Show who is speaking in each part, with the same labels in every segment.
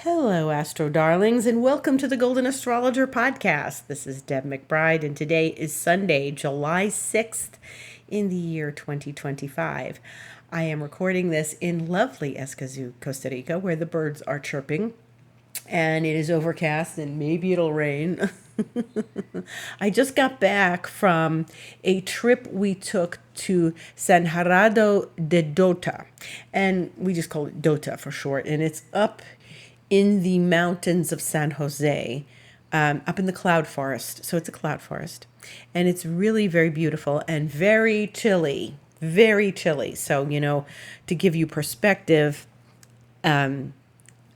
Speaker 1: Hello, Astro Darlings, and welcome to the Golden Astrologer Podcast. This is Deb McBride, and today is Sunday, July 6th in the year 2025. I am recording this in lovely Escazú, Costa Rica, where the birds are chirping, and it is overcast, and maybe it'll rain. I just got back from a trip we took to San Gerardo de Dota, and we just call it Dota for short, and it's up in the mountains of San Jose, up in the cloud forest. So it's a cloud forest, and it's really very beautiful and very chilly, very chilly. So, to give you perspective, those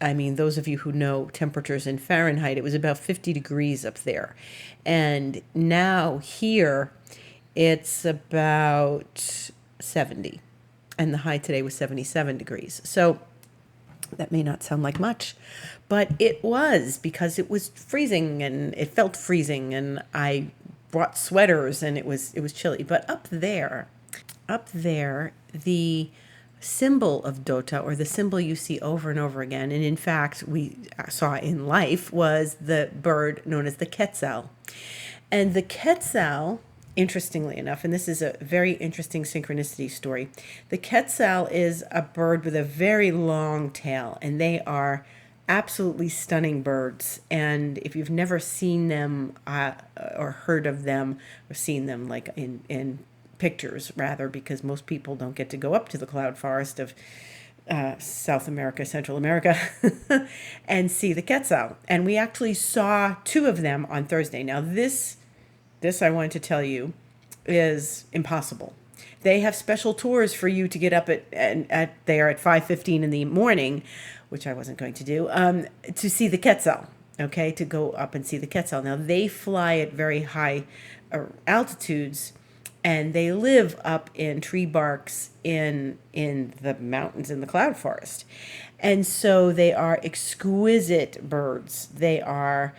Speaker 1: of you who know temperatures in Fahrenheit, it was about 50 degrees up there. And now here it's about 70. And the high today was 77 degrees. So that may not sound like much, but it was, because it was freezing and it felt freezing, and I brought sweaters and it was chilly. But up there, the symbol of Dota, or the symbol you see over and over again, and in fact we saw in life, was the bird known as the Quetzal. And the Quetzal, interestingly enough, and this is a very interesting synchronicity story, the Quetzal is a bird with a very long tail, and they are absolutely stunning birds. And if you've never seen them or heard of them, or seen them like in pictures rather, because most people don't get to go up to the cloud forest of South America, Central America, and see the Quetzal. And we actually saw two of them on Thursday. Now this I wanted to tell you is impossible. They have special tours for you to get up at there at 5:15 in the morning, which I wasn't going to do, to see the Quetzal. Okay, to go up and see the Quetzal. Now they fly at very high altitudes, and they live up in tree barks in the mountains in the cloud forest, and so they are exquisite birds. They are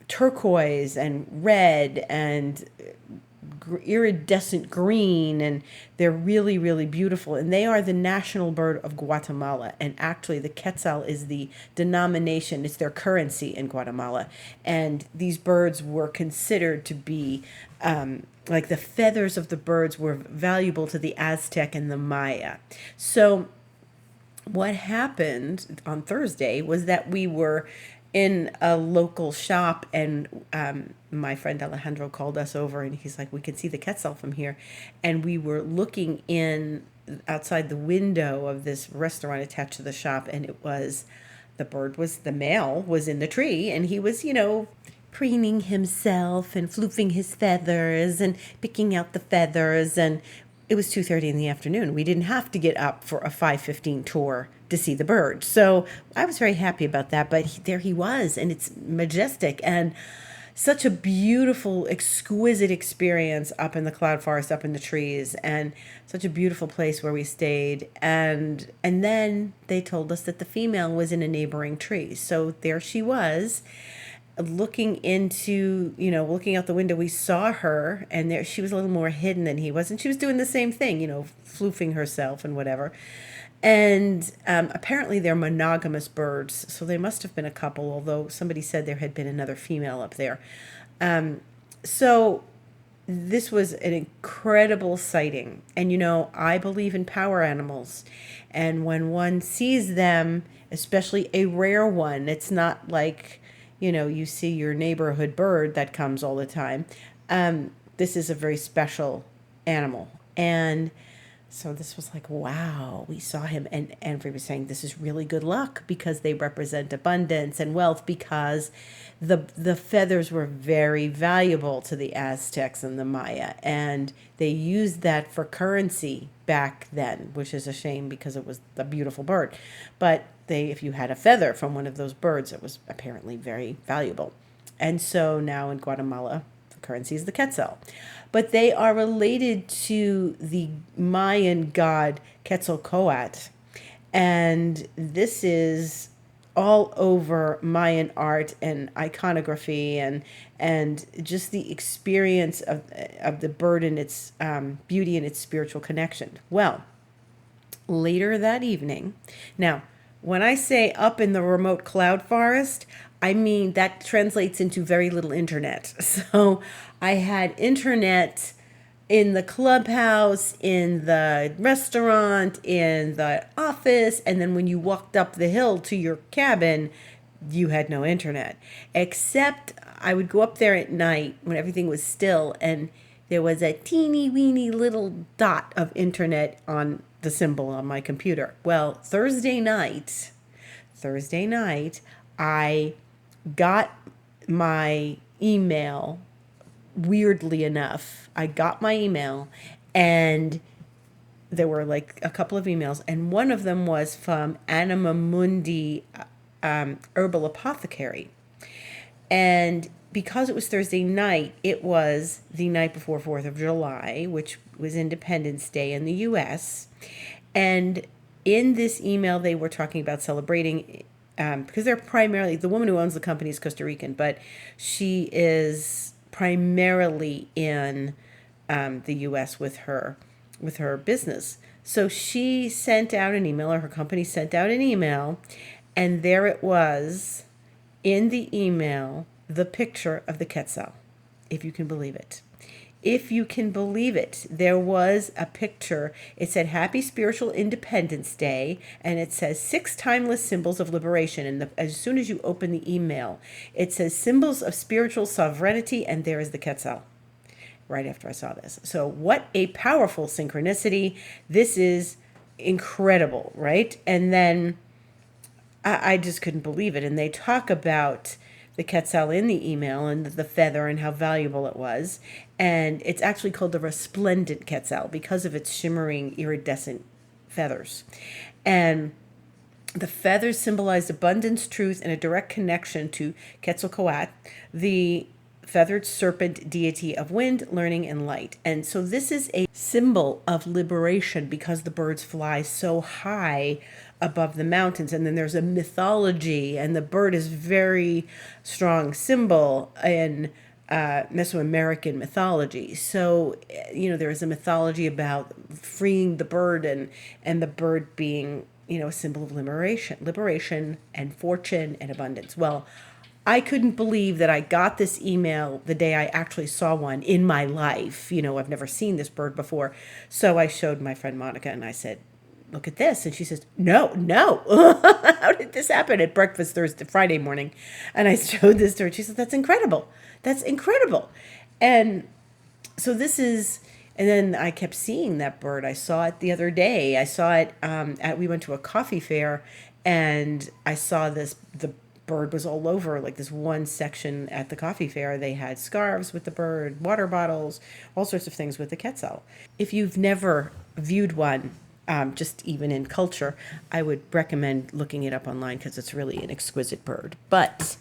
Speaker 1: turquoise and red and iridescent green, and they're really, really beautiful. And they are the national bird of Guatemala. And actually, the Quetzal is the denomination, it's their currency in Guatemala. And these birds were considered to be like the feathers of the birds were valuable to the Aztec and the Maya. So what happened on Thursday was that we were in a local shop, and my friend Alejandro called us over, and he's like, we can see the Quetzal from here. And we were looking in outside the window of this restaurant attached to the shop, and the male was in the tree, and he was, preening himself and floofing his feathers and picking out the feathers. And it was 2:30 in the afternoon. We didn't have to get up for a 5:15 tour to see the bird. So I was very happy about that. But there he was, and it's majestic and such a beautiful, exquisite experience up in the cloud forest, up in the trees, and such a beautiful place where we stayed. And then they told us that the female was in a neighboring tree. So there she was, looking out the window. We saw her, and there she was a little more hidden than he was, and she was doing the same thing, floofing herself and whatever. And apparently they're monogamous birds, so they must have been a couple, although somebody said there had been another female up there. So this was an incredible sighting. And I believe in power animals, and when one sees them, especially a rare one, it's not like you see your neighborhood bird that comes all the time. This is a very special animal. And so this was like, wow, we saw him. And everybody was saying this is really good luck, because they represent abundance and wealth, because the feathers were very valuable to the Aztecs and the Maya. And they used that for currency back then, which is a shame because it was a beautiful bird. But if you had a feather from one of those birds, it was apparently very valuable. And so now in Guatemala, the currency is the Quetzal. But they are related to the Mayan god Quetzalcoatl. And this is all over Mayan art and iconography, and just the experience of the bird and its beauty and its spiritual connection. Well, later that evening, now When I say up in the remote cloud forest, I mean that translates into very little internet. So I had internet in the clubhouse, in the restaurant, in the office, and then when you walked up the hill to your cabin, you had no internet. Except I would go up there at night when everything was still, and there was a teeny weeny little dot of internet on the symbol on my computer. Well, Thursday night, I got my email. Weirdly enough, I got my email, and there were like a couple of emails, and one of them was from Anima Mundi Herbal Apothecary. And because it was Thursday night, it was the night before 4th of July, which was Independence Day in the U.S. And in this email, they were talking about celebrating, because they're primarily, the woman who owns the company is Costa Rican, but she is primarily in the U.S. with her business. So she sent out an email, or her company sent out an email, and there it was in the email, the picture of the Quetzal, if you can believe it. If you can believe it, there was a picture. It said Happy Spiritual Independence Day, and it says 6 timeless symbols of liberation. And as soon as you open the email, it says symbols of spiritual sovereignty, and there is the Quetzal right after I saw this. So what a powerful synchronicity. This is incredible, right? And then I just couldn't believe it. And they talk about the Quetzal in the email and the feather and how valuable it was. And it's actually called the resplendent Quetzal because of its shimmering iridescent feathers. And the feathers symbolized abundance, truth, and a direct connection to Quetzalcoatl, the feathered serpent deity of wind, learning, and light. And so this is a symbol of liberation because the birds fly so high above the mountains. And then there's a mythology, and the bird is very strong symbol in Mesoamerican mythology. So, there is a mythology about freeing the bird and the bird being, a symbol of liberation and fortune and abundance. Well, I couldn't believe that I got this email the day I actually saw one in my life. I've never seen this bird before. So I showed my friend Monica and I said, look at this. And she says, no. How did this happen at breakfast Friday morning? And I showed this to her. She said, that's incredible. And so and then I kept seeing that bird. I saw it the other day. I saw it we went to a coffee fair, and I saw the bird was all over, like this one section at the coffee fair. They had scarves with the bird, water bottles, all sorts of things with the Quetzal. If you've never viewed one, just even in culture, I would recommend looking it up online because it's really an exquisite bird. But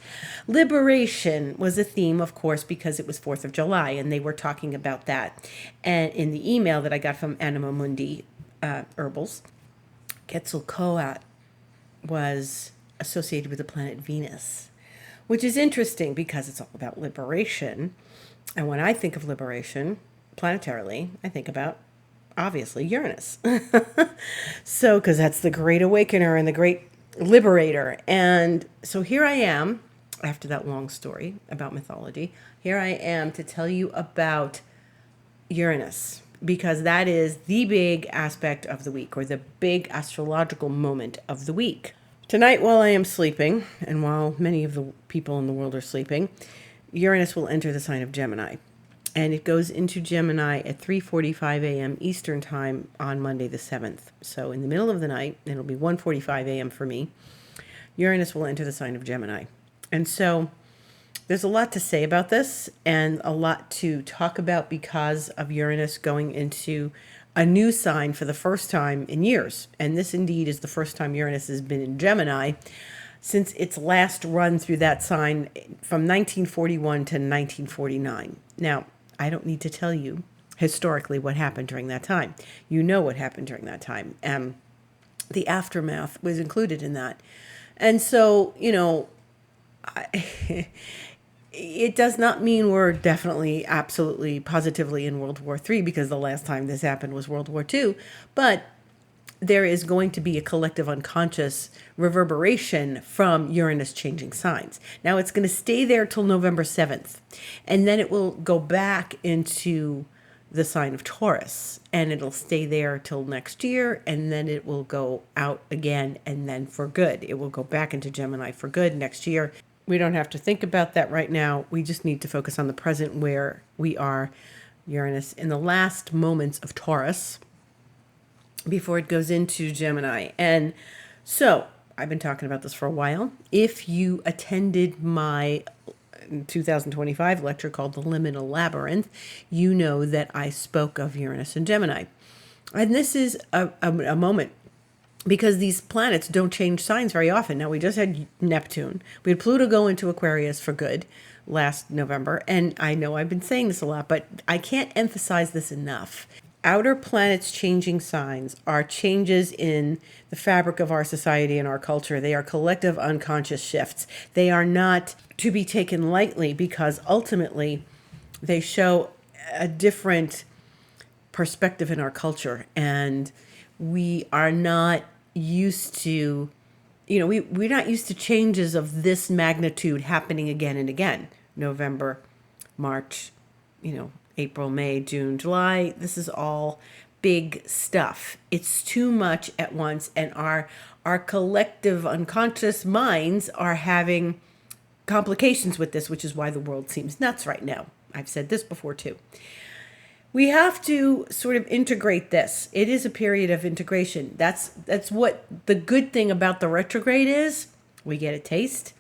Speaker 1: liberation was a theme, of course, because it was 4th of July, and they were talking about that. And in the email that I got from Anima Mundi Herbals, Quetzalcoatl was associated with the planet Venus, which is interesting because it's all about liberation. And when I think of liberation planetarily, I think about, obviously, Uranus. So, because that's the great awakener and the great liberator. And so here I am, after that long story about mythology, here I am to tell you about Uranus, because that is the big aspect of the week, or the big astrological moment of the week. Tonight, while I am sleeping, and while many of the people in the world are sleeping, Uranus will enter the sign of Gemini. And it goes into Gemini at 3:45 a.m. Eastern Time on Monday the 7th. So in the middle of the night, it'll be 1:45 a.m. for me, Uranus will enter the sign of Gemini. And so there's a lot to say about this and a lot to talk about because of Uranus going into a new sign for the first time in years. And this indeed is the first time Uranus has been in Gemini since its last run through that sign from 1941 to 1949. Now, I don't need to tell you historically what happened during that time. You know what happened during that time. The aftermath was included in that. And so, it does not mean we're definitely, absolutely, positively in World War III, because the last time this happened was World War II. But there is going to be a collective unconscious reverberation from Uranus changing signs. Now it's going to stay there till November 7th, and then it will go back into the sign of Taurus, and it'll stay there till next year, and then it will go out again, and then for good. It will go back into Gemini for good next year. We don't have to think about that right now. We just need to focus on the present, where we are, Uranus, in the last moments of Taurus before it goes into Gemini. And so I've been talking about this for a while. If you attended my 2025 lecture called The Liminal Labyrinth, you know that I spoke of Uranus and Gemini. And this is a moment, because these planets don't change signs very often. Now, we just had Neptune. We had Pluto go into Aquarius for good last November. And I know I've been saying this a lot, but I can't emphasize this enough. Outer planets changing signs are changes in the fabric of our society and our culture. They are collective unconscious shifts. They are not to be taken lightly, because ultimately they show a different perspective in our culture. And we are not used to, we're not used to changes of this magnitude happening again and again. November, March, April, May, June, July. This is all big stuff. It's too much at once, and our collective unconscious minds are having complications with this, which is why the world seems nuts right now. I've said this before too. We have to sort of integrate this. It is a period of integration. That's what the good thing about the retrograde is. We get a taste,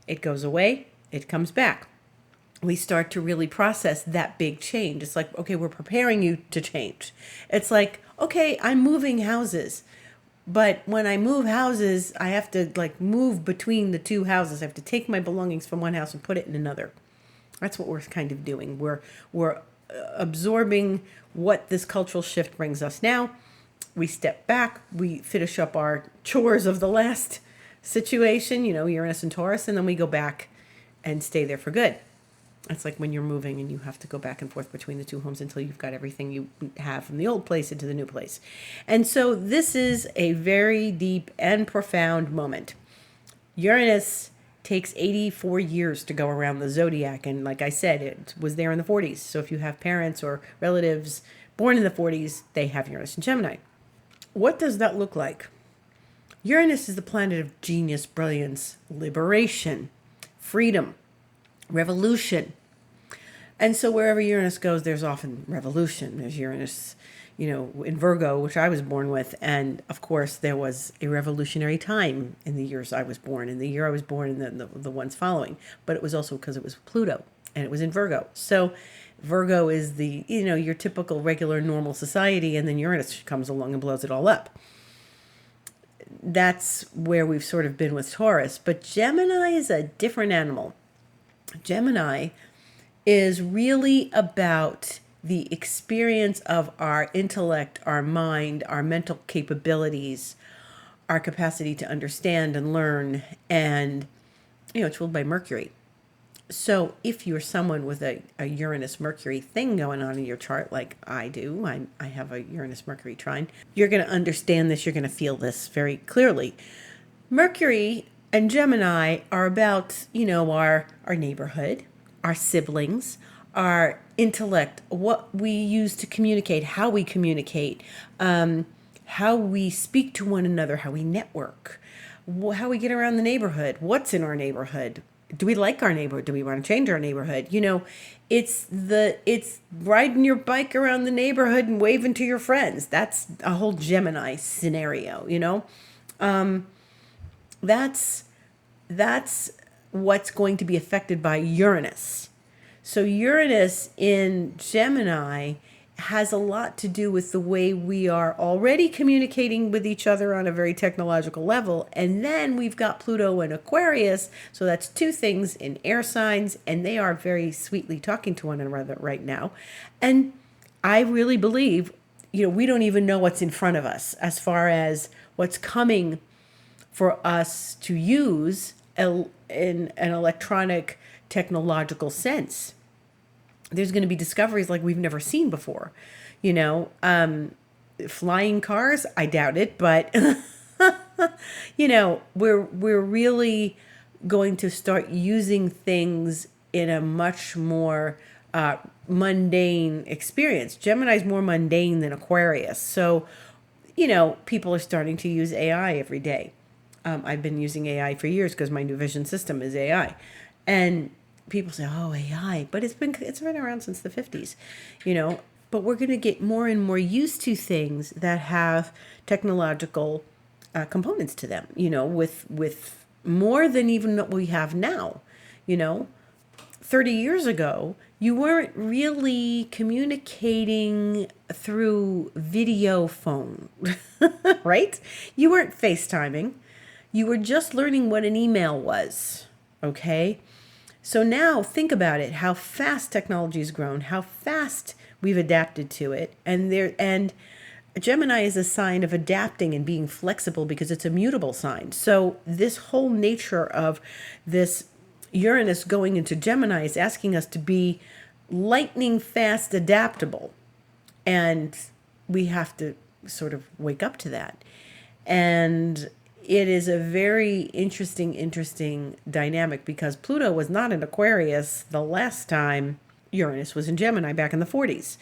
Speaker 1: it goes away, it comes back. We start to really process that big change. It's like, okay, we're preparing you to change. It's like, okay, I'm moving houses. But when I move houses, I have to move between the two houses. I have to take my belongings from one house and put it in another. That's what we're kind of doing. We're absorbing what this cultural shift brings us now. We step back, we finish up our chores of the last situation, Uranus and Taurus, and then we go back and stay there for good. It's like when you're moving and you have to go back and forth between the two homes until you've got everything you have from the old place into the new place. And so this is a very deep and profound moment. Uranus takes 84 years to go around the zodiac. And like I said, it was there in the 40s. So if you have parents or relatives born in the 40s, they have Uranus and Gemini. What does that look like? Uranus is the planet of genius, brilliance, liberation, freedom, revolution. And so wherever Uranus goes, there's often revolution. There's Uranus, in Virgo, which I was born with. And of course, there was a revolutionary time in the years I was born, in the year I was born, and the ones following. But it was also because it was Pluto, and it was in Virgo. So Virgo is the, your typical regular normal society, and then Uranus comes along and blows it all up. That's where we've sort of been with Taurus. But Gemini is a different animal. Gemini is really about the experience of our intellect, our mind, our mental capabilities, our capacity to understand and learn, and, it's ruled by Mercury. So if you're someone with a Uranus-Mercury thing going on in your chart, like I do, I have a Uranus-Mercury trine, you're going to understand this, you're going to feel this very clearly. Mercury and Gemini are about, our neighborhood, our siblings, our intellect, what we use to communicate, how we communicate, how we speak to one another, how we network, how we get around the neighborhood, what's in our neighborhood. Do we like our neighborhood? Do we want to change our neighborhood? It's riding your bike around the neighborhood and waving to your friends. That's a whole Gemini scenario, That's what's going to be affected by Uranus. So Uranus in Gemini has a lot to do with the way we are already communicating with each other on a very technological level. And then we've got Pluto and Aquarius. So that's two things in air signs, and they are very sweetly talking to one another right now. And I really believe, we don't even know what's in front of us as far as what's coming for us to use in an electronic technological sense. There's going to be discoveries like we've never seen before, Flying cars, I doubt it, but we're really going to start using things in a much more mundane experience. Gemini's more mundane than Aquarius. So, people are starting to use AI every day. I've been using AI for years because my new vision system is AI. And people say, "Oh, AI," but it's been around since the 50s, But we're going to get more and more used to things that have technological components to them, with more than even what we have now. 30 years ago, you weren't really communicating through video phone, right? You weren't FaceTiming. You were just learning what an email was, okay? So now think about it, how fast technology has grown, how fast we've adapted to it. And Gemini is a sign of adapting and being flexible because it's a mutable sign. So this whole nature of this Uranus going into Gemini is asking us to be lightning fast adaptable. And we have to sort of wake up to that. And it is a very interesting dynamic because Pluto was not in Aquarius the last time Uranus was in Gemini back in the 40s.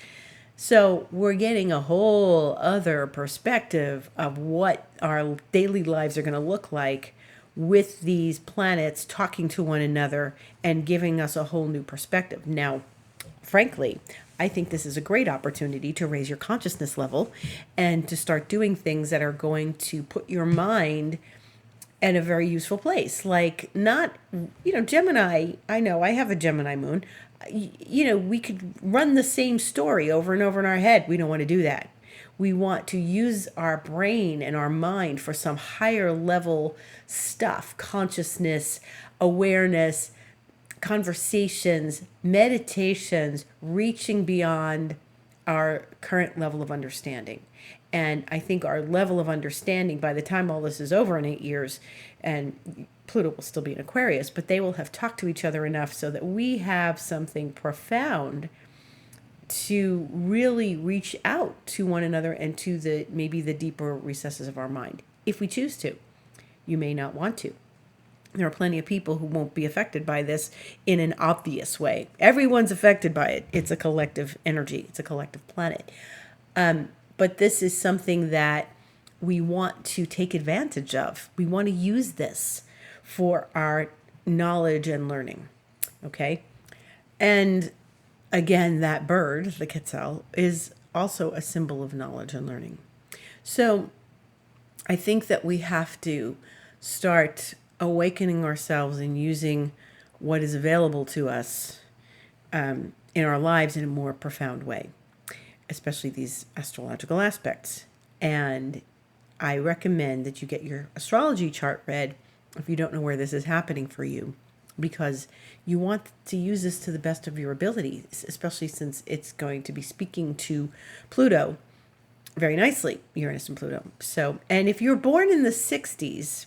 Speaker 1: So we're getting a whole other perspective of what our daily lives are going to look like with these planets talking to one another and giving us a whole new perspective. Now, frankly, I think this is a great opportunity to raise your consciousness level and to start doing things that are going to put your mind in a very useful place. Like Gemini, I know I have a Gemini moon. We could run the same story over and over in our head. We don't want to do that. We want to use our brain and our mind for some higher level stuff, consciousness, awareness, conversations, meditations, reaching beyond our current level of understanding. And I think our level of understanding, by the time all this is over in 8 years, and Pluto will still be in Aquarius, but they will have talked to each other enough so that we have something profound to really reach out to one another and to maybe the deeper recesses of our mind, if we choose to. You may not want to. There are plenty of people who won't be affected by this in an obvious way. Everyone's affected by it. It's a collective energy. It's a collective planet. But this is something that we want to take advantage of. We want to use this for our knowledge and learning. Okay? And again, that bird, the Quetzal, is also a symbol of knowledge and learning. So I think that we have to start awakening ourselves and using what is available to us in our lives in a more profound way, especially these astrological aspects. And I recommend that you get your astrology chart read if you don't know where this is happening for you, because you want to use this to the best of your abilities, especially since it's going to be speaking to Pluto very nicely, Uranus and Pluto. So, and if you're born in the 60s,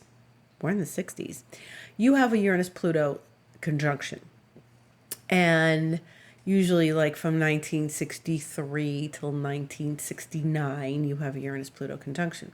Speaker 1: you have a Uranus-Pluto conjunction. And usually like from 1963 till 1969, you have a Uranus-Pluto conjunction.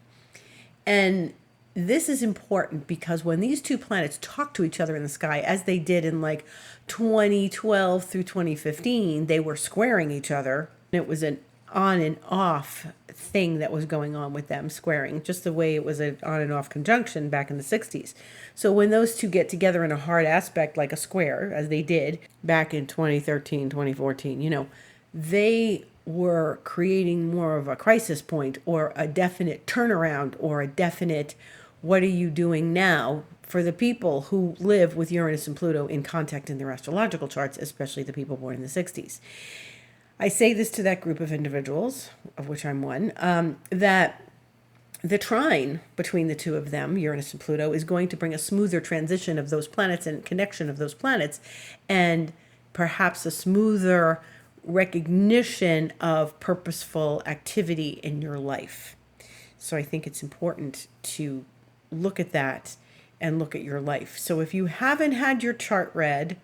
Speaker 1: And this is important because when these two planets talk to each other in the sky, as they did in like 2012 through 2015, they were squaring each other. It was an on and off thing that was going on with them squaring, just the way it was an on and off conjunction back in the 60s. So when those two get together in a hard aspect like a square, as they did back in 2013, 2014, they were creating more of a crisis point or a definite turnaround or a definite what are you doing now for the people who live with Uranus and Pluto in contact in their astrological charts, especially the people born in the 60s. I say this to that group of individuals, of which I'm one, that the trine between the two of them, Uranus and Pluto, is going to bring a smoother transition of those planets and connection of those planets, and perhaps a smoother recognition of purposeful activity in your life. So I think it's important to look at that and look at your life. So if you haven't had your chart read,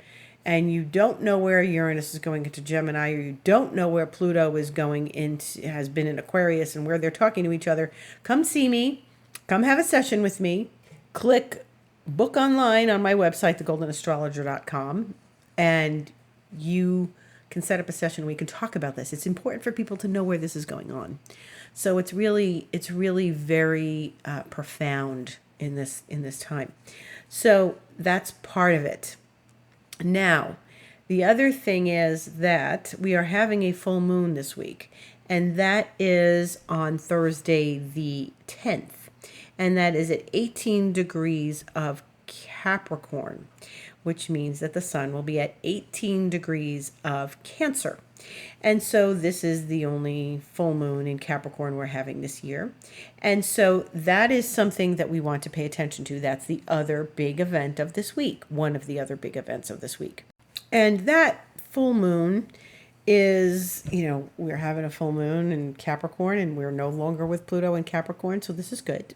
Speaker 1: and you don't know where Uranus is going into Gemini, or you don't know where Pluto is going into, has been in Aquarius, and where they're talking to each other, come see me. Come have a session with me. Click book online on my website, thegoldenastrologer.com, and you can set up a session. We can talk about this. It's important for people to know where this is going on. So it's really very profound in this time. So that's part of it. Now, the other thing is that we are having a full moon this week, and that is on Thursday the 10th, and that is at 18 degrees of Capricorn, which means that the sun will be at 18 degrees of Cancer. And so this is the only full moon in Capricorn we're having this year. And so that is something that we want to pay attention to. That's the other big event of this week, one of the other big events of this week. And that full moon is, we're having a full moon in Capricorn, and we're no longer with Pluto in Capricorn, so this is good.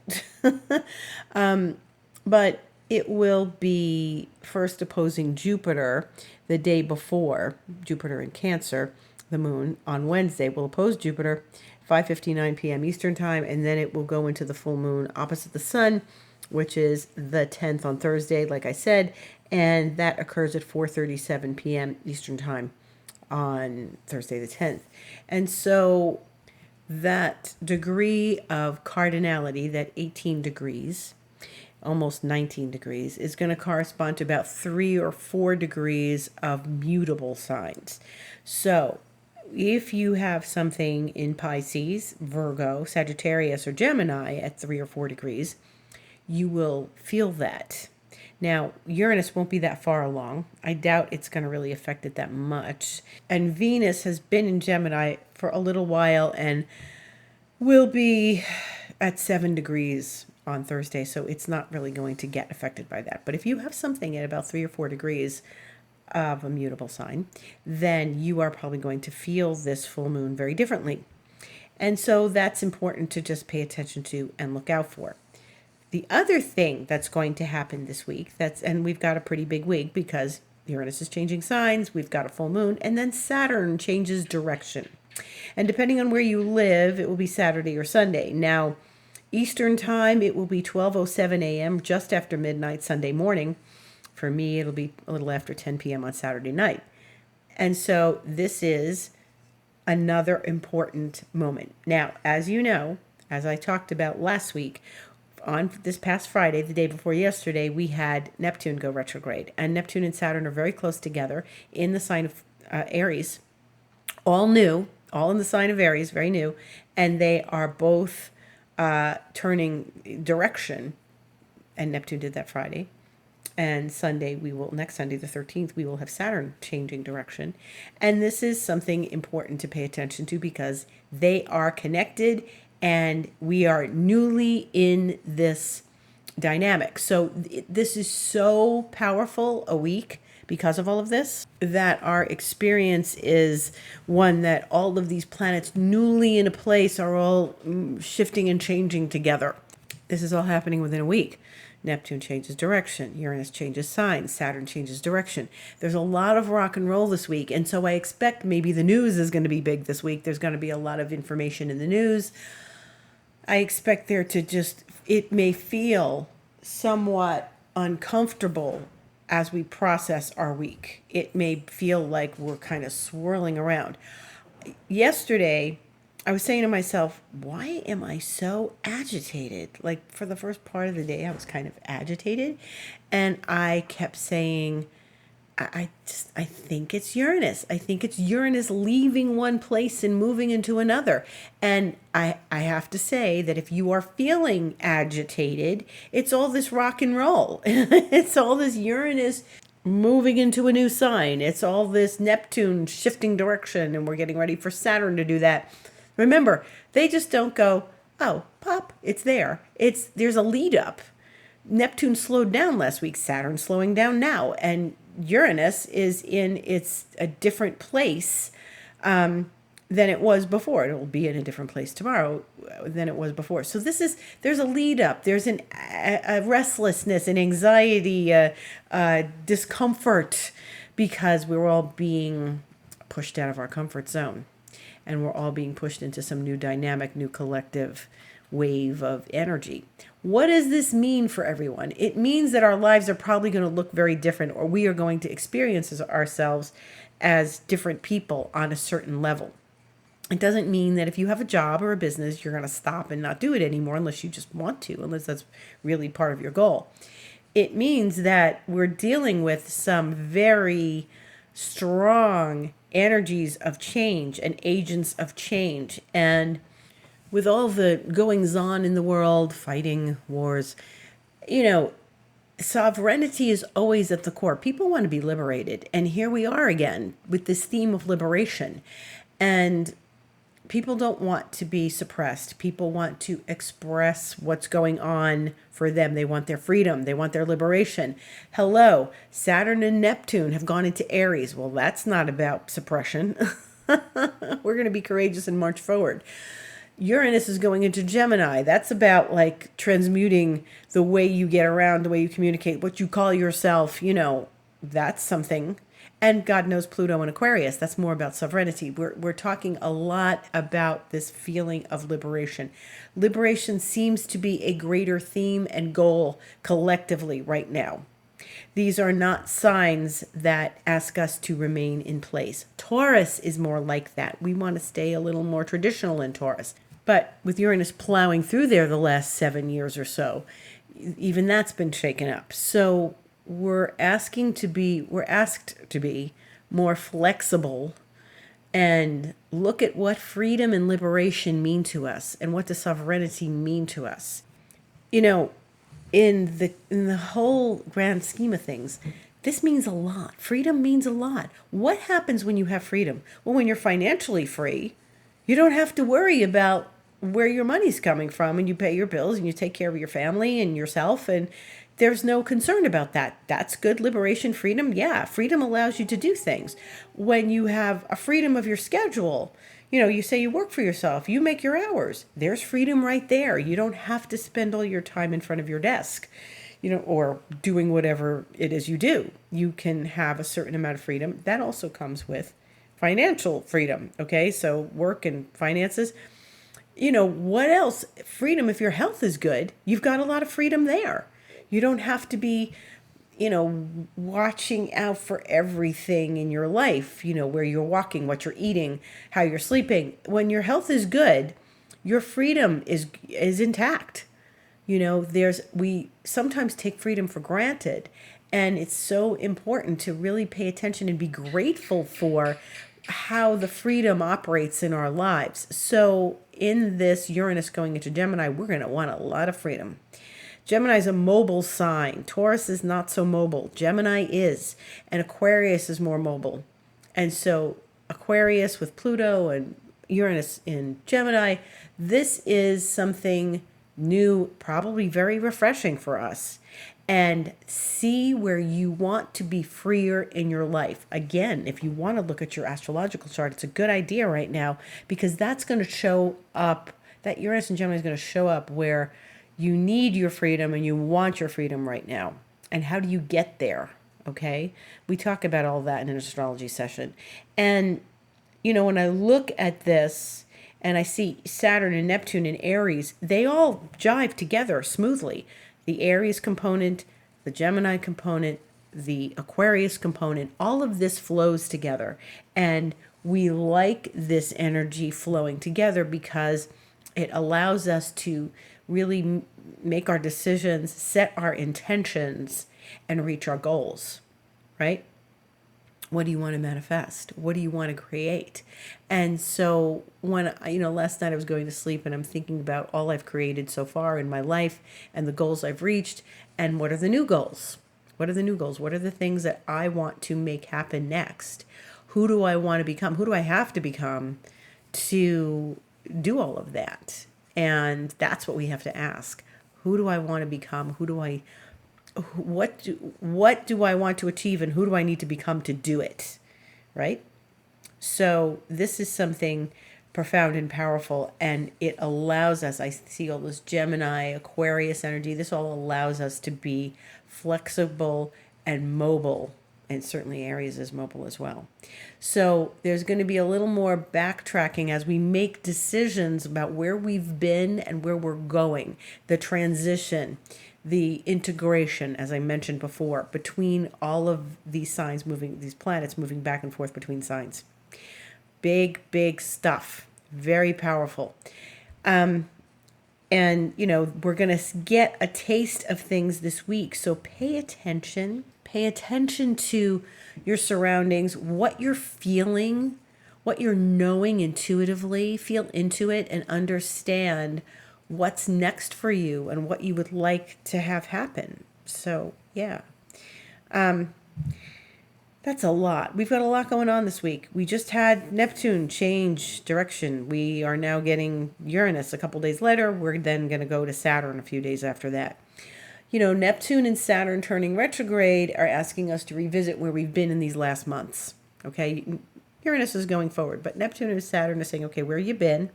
Speaker 1: But it will be first opposing Jupiter the day before. Jupiter in Cancer, the moon on Wednesday will oppose Jupiter, 5:59 p.m. Eastern time, and then it will go into the full moon opposite the sun, which is the 10th on Thursday, like I said, and that occurs at 4:37 p.m. Eastern time on Thursday the 10th. And so that degree of cardinality, that 18 degrees, almost 19 degrees, is going to correspond to about 3 or 4 degrees of mutable signs. So if you have something in Pisces, Virgo, Sagittarius, or Gemini at 3 or 4 degrees, you will feel that. Now, Uranus won't be that far along. I doubt it's going to really affect it that much. And Venus has been in Gemini for a little while and will be at 7 degrees on Thursday, so it's not really going to get affected by that. But if you have something at about 3 or 4 degrees of a mutable sign, then you are probably going to feel this full moon very differently. And so that's important to just pay attention to and look out for. The other thing that's going to happen this week, and we've got a pretty big week because Uranus is changing signs, we've got a full moon, and then Saturn changes direction. And depending on where you live, it will be Saturday or Sunday. Now, Eastern time, it will be 12:07 a.m., just after midnight Sunday morning. For me, it'll be a little after 10 p.m. on Saturday night. And so this is another important moment. Now, as you know, as I talked about last week, on this past Friday, the day before yesterday, we had Neptune go retrograde. And Neptune and Saturn are very close together in the sign of Aries. All new, all in the sign of Aries, very new. And they are both turning direction, and Neptune did that Friday. And Sunday, next Sunday, the 13th, we will have Saturn changing direction. And this is something important to pay attention to because they are connected and we are newly in this dynamic. So this is so powerful a week because of all of this, that our experience is one that all of these planets newly in a place are all shifting and changing together. This is all happening within a week. Neptune changes direction. Uranus changes signs. Saturn changes direction. There's a lot of rock and roll this week. And so I expect maybe the news is going to be big this week. There's going to be a lot of information in the news. I expect it may feel somewhat uncomfortable as we process our week. It may feel like we're kind of swirling around. Yesterday, I was saying to myself, why am I so agitated? Like for the first part of the day, I was kind of agitated. And I kept saying, I think it's Uranus. I think it's Uranus leaving one place and moving into another. And I have to say that if you are feeling agitated, it's all this rock and roll. It's all this Uranus moving into a new sign. It's all this Neptune shifting direction, and we're getting ready for Saturn to do that. Remember, they just don't go, oh, pop, it's there. There's a lead up. Neptune slowed down last week, Saturn slowing down now, and Uranus is in a different place than it was before. It will be in a different place tomorrow than it was before. So there's a lead up. There's a restlessness, an anxiety, discomfort, because we're all being pushed out of our comfort zone, and we're all being pushed into some new dynamic, new collective wave of energy. What does this mean for everyone? It means that our lives are probably going to look very different, or we are going to experience ourselves as different people on a certain level. It doesn't mean that if you have a job or a business, you're going to stop and not do it anymore unless you just want to, unless that's really part of your goal. It means that we're dealing with some very strong energies of change and agents of change. And with all the goings on in the world, fighting wars, sovereignty is always at the core. People want to be liberated. And here we are again with this theme of liberation. And people don't want to be suppressed. People want to express what's going on for them. They want their freedom. They want their liberation. Hello, Saturn and Neptune have gone into Aries. Well, that's not about suppression. We're going to be courageous and march forward. Uranus is going into Gemini. That's about like transmuting the way you get around, the way you communicate, what you call yourself, that's something. And God knows Pluto and Aquarius. That's more about sovereignty. We're talking a lot about this feeling of liberation. Liberation seems to be a greater theme and goal collectively right now. These are not signs that ask us to remain in place. Taurus is more like that. We want to stay a little more traditional in Taurus. But with Uranus plowing through there the last 7 years or so, even that's been shaken up. So we're asked to be more flexible and look at what freedom and liberation mean to us and what does sovereignty mean to us. In the whole grand scheme of things, this means a lot. Freedom means a lot. What happens when you have freedom? Well, when you're financially free, you don't have to worry about where your money's coming from, and you pay your bills and you take care of your family and yourself, and there's no concern about that. That's good liberation, freedom. Yeah, freedom allows you to do things. When you have a freedom of your schedule, you say you work for yourself, you make your hours. There's freedom right there. You don't have to spend all your time in front of your desk, or doing whatever it is you do. You can have a certain amount of freedom. That also comes with financial freedom. Okay, so work and finances. What else? Freedom, if your health is good, you've got a lot of freedom there. You don't have to be, watching out for everything in your life, where you're walking, what you're eating, how you're sleeping. When your health is good, your freedom is intact. We sometimes take freedom for granted, and it's so important to really pay attention and be grateful for how the freedom operates in our lives. So in this Uranus going into Gemini, we're going to want a lot of freedom. Gemini is a mobile sign. Taurus is not so mobile. Gemini is. And Aquarius is more mobile. And so Aquarius with Pluto and Uranus in Gemini, this is something new, probably very refreshing for us. And see where you want to be freer in your life. Again, if you want to look at your astrological chart, it's a good idea right now, because that's going to show up, that Uranus and Gemini is going to show up where you need your freedom and you want your freedom right now. And how do you get there? Okay. We talk about all that in an astrology session. And, when I look at this and I see Saturn and Neptune in Aries, they all jive together smoothly. The Aries component, the Gemini component, the Aquarius component, all of this flows together. And we like this energy flowing together because it allows us to really make our decisions, set our intentions, and reach our goals, right? What do you want to manifest? What do you want to create? And so when, last night I was going to sleep and I'm thinking about all I've created so far in my life and the goals I've reached, and what are the new goals? What are the new goals? What are the things that I want to make happen next? Who do I want to become? Who do I have to become to do all of that? And that's what we have to ask. Who do I want to become? What do I want to achieve, and who do I need to become to do it? Right? So this is something profound and powerful, and it allows us, I see all this Gemini, Aquarius energy, this all allows us to be flexible and mobile and certainly Aries is mobile as well. So there's going to be a little more backtracking as we make decisions about where we've been and where we're going, the transition, the integration, as I mentioned before, between all of these signs moving, these planets moving back and forth between signs. Big, big stuff. Very powerful. And, we're going to get a taste of things this week. So pay attention. Pay attention to your surroundings, what you're feeling, what you're knowing intuitively. Feel into it and understand what's next for you and what you would like to have happen. So, yeah. That's a lot. We've got a lot going on this week. We just had Neptune change direction. We are now getting Uranus a couple days later. We're then going to go to Saturn a few days after that. Neptune and Saturn turning retrograde are asking us to revisit where we've been in these last months. Okay? Uranus is going forward, but Neptune and Saturn are saying, okay, where you been?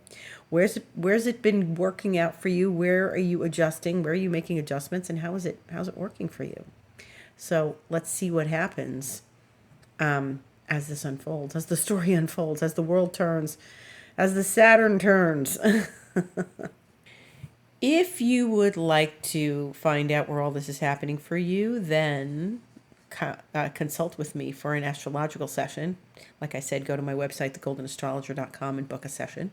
Speaker 1: Where's it been working out for you? Where are you adjusting? Where are you making adjustments? And how's it working for you? So let's see what happens as this unfolds, as the story unfolds, as the world turns, as the Saturn turns. If you would like to find out where all this is happening for you, then consult with me for an astrological session. Like I said, go to my website, thegoldenastrologer.com, and book a session.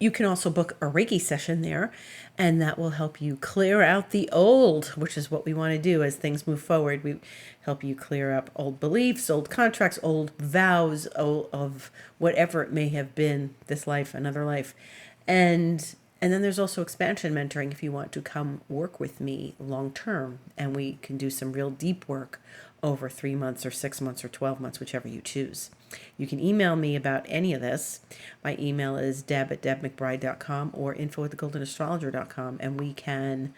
Speaker 1: You can also book a Reiki session there, and that will help you clear out the old, which is what we want to do as things move forward. We help you clear up old beliefs, old contracts, old vows of whatever it may have been, this life, another life. And then there's also expansion mentoring if you want to come work with me long term, and we can do some real deep work over 3 months or 6 months or 12 months, whichever you choose. You can email me about any of this. My email is deb@debmcbride.com or info@thegoldenastrologer.com, and we can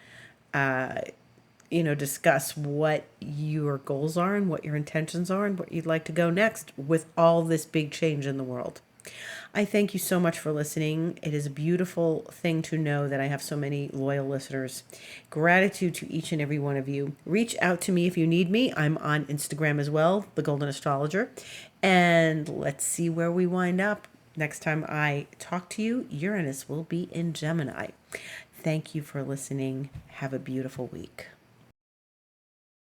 Speaker 1: discuss what your goals are and what your intentions are and what you'd like to go next with all this big change in the world. I thank you so much for listening. It is a beautiful thing to know that I have so many loyal listeners. Gratitude to each and every one of you. Reach out to me if you need me. I'm on Instagram as well, The Golden Astrologer. And let's see where we wind up. Next time I talk to you, Uranus will be in Gemini. Thank you for listening. Have a beautiful week.